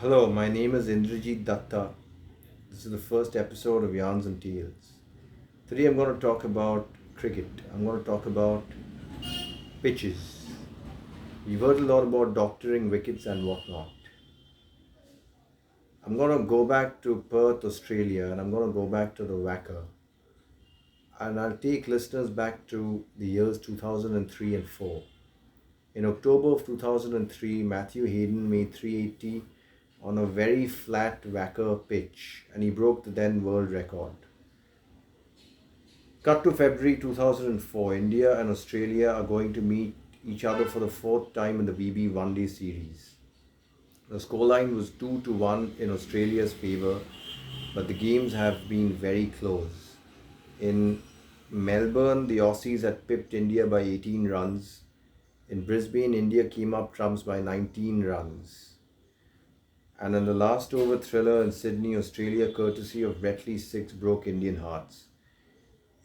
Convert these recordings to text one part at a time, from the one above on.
Hello, my name is Indrajit Dutta. This is the first episode of Yarns and Tales. Today I'm going to talk about cricket. I'm going to talk about pitches. We've heard a lot about doctoring wickets and whatnot. I'm going to go back to Perth, Australia, and I'm going to go back to the WACA. And I'll take listeners back to the years 2003 and 4. In October of 2003, Matthew Hayden made 380 on a very flat WACA pitch and he broke the then world record. Cut to February 2004, India and Australia are going to meet each other for the fourth time in the BB One Day Series. The scoreline was 2 to 1 in Australia's favour, but the games have been very close. In Melbourne, the Aussies had pipped India by 18 runs. In Brisbane, India came up trumps by 19 runs. And in the last over thriller in Sydney, Australia, courtesy of Bretley's six, broke Indian hearts.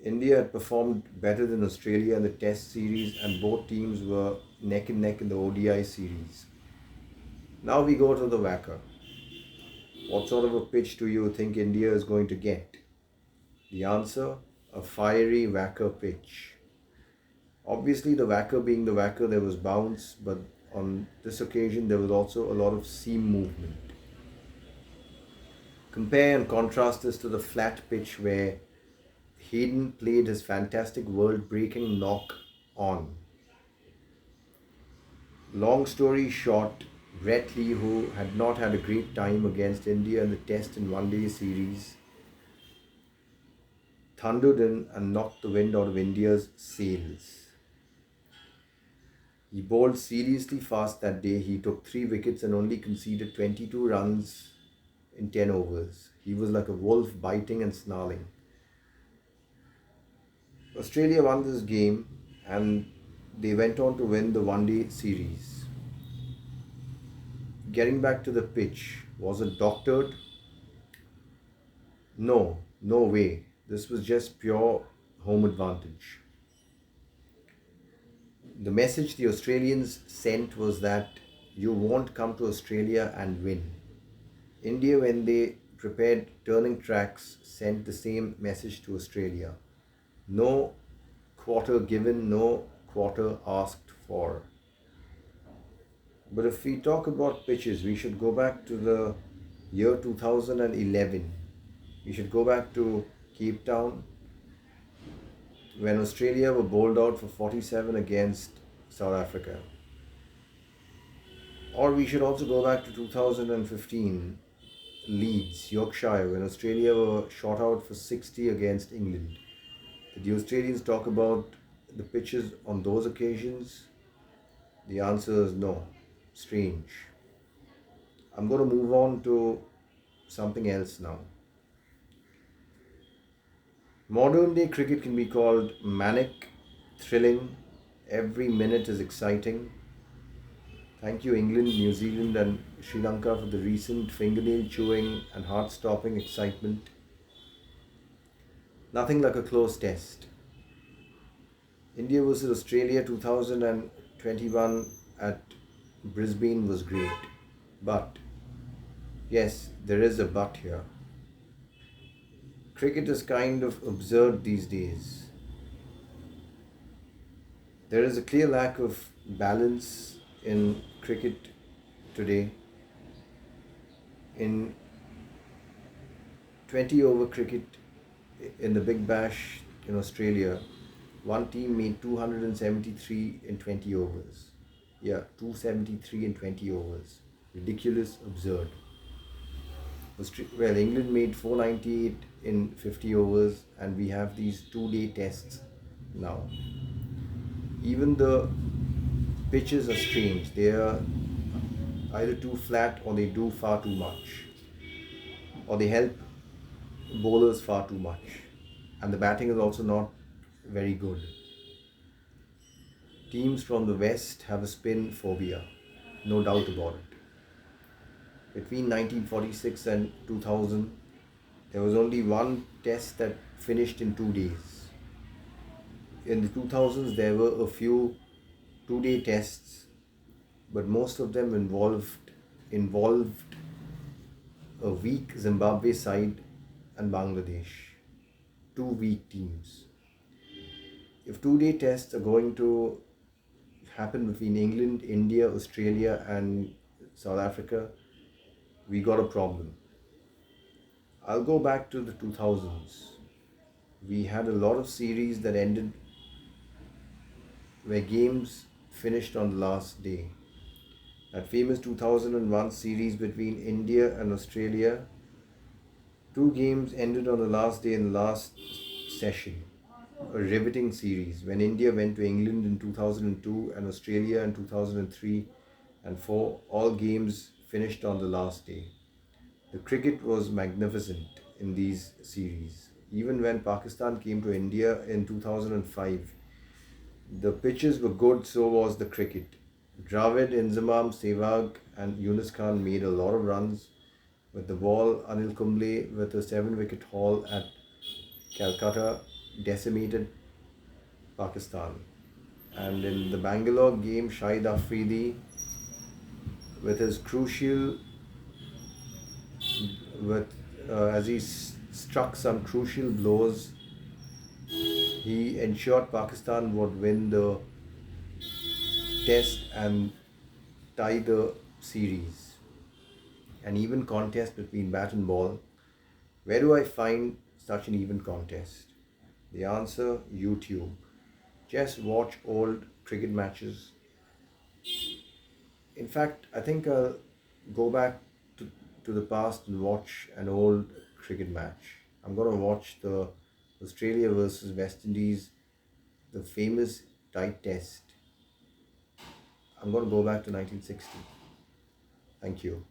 India had performed better than Australia in the Test series, and both teams were neck and neck in the ODI series. Now we go to the WACA. What sort of a pitch do you think India is going to get? The answer: a fiery WACA pitch. Obviously, the WACA being the WACA, there was bounce, but on this occasion there was also a lot of seam movement. Compare and contrast this to the flat pitch where Hayden played his fantastic world-breaking knock on. Long story short, Bretley, who had not had a great time against India in the Test and One Day series, thundered in and knocked the wind out of India's sails. He bowled seriously fast that day. He took 3 wickets and only conceded 22 runs in 10 overs. He was like a wolf, biting and snarling. Australia won this game and they went on to win the One Day series. Getting back to the pitch, was it doctored? No, no way. This was just pure home advantage. The message the Australians sent was that you won't come to Australia and win. India, when they prepared turning tracks, sent the same message to Australia. No quarter given, no quarter asked for. But if we talk about pitches, we should go back to the year 2011. We should go back to Cape Town when Australia were bowled out for 47 against South Africa. Or we should also go back to 2015, Leeds, Yorkshire, when Australia were shot out for 60 against England. Did the Australians talk about the pitches on those occasions? The answer is no. Strange. I'm going to move on to something else now. Modern day cricket can be called manic, thrilling, every minute is exciting. Thank you, England, New Zealand, and Sri Lanka for the recent fingernail chewing and heart stopping excitement. Nothing like a close test. India versus Australia 2021 at Brisbane was great. But, yes, there is a but here. Cricket is kind of absurd these days. There is a clear lack of balance in cricket today. In 20 over cricket in the Big Bash in Australia, one team made 273 in 20 overs. Yeah, 273 in 20 overs. Ridiculous, absurd. Well, England made 498 in 50 overs, and we have these 2 day tests now. Even the pitches are strange. They are either too flat or they do far too much, or they help bowlers far too much, and the batting is also not very good. Teams from the West have a spin phobia, no doubt about it. Between 1946 and 2000, there was only one test that finished in 2 days. In the 2000s, there were a few 2 day tests, but most of them involved a weak Zimbabwe side and Bangladesh. Two weak teams. If two-day tests are going to happen between England, India, Australia, and South Africa, we got a problem. I'll go back to the 2000s. We had a lot of series that ended where games finished on the last day. That famous 2001 series between India and Australia, two games ended on the last day in the last session. A riveting series when India went to England in 2002 and Australia in 2003 and 4, all games finished on the last day. The cricket was magnificent in these series. Even when Pakistan came to India in 2005, the pitches were good, so was the cricket. Dravid, Inzamam, Sehwag, and Yunus Khan made a lot of runs with the ball. Anil Kumble with a 7-wicket haul at Calcutta decimated Pakistan. And in the Bangalore game, Shahid Afridi with his crucial as he struck some crucial blows, he ensured Pakistan would win the test and tie the series. An even contest between bat and ball. Where do I find such an even contest? The answer: YouTube. Just watch old cricket matches. In fact, I think I'll go back to the past and watch an old cricket match. I'm going to watch the Australia versus West Indies, the famous tight test. I'm going to go back to 1960. Thank you.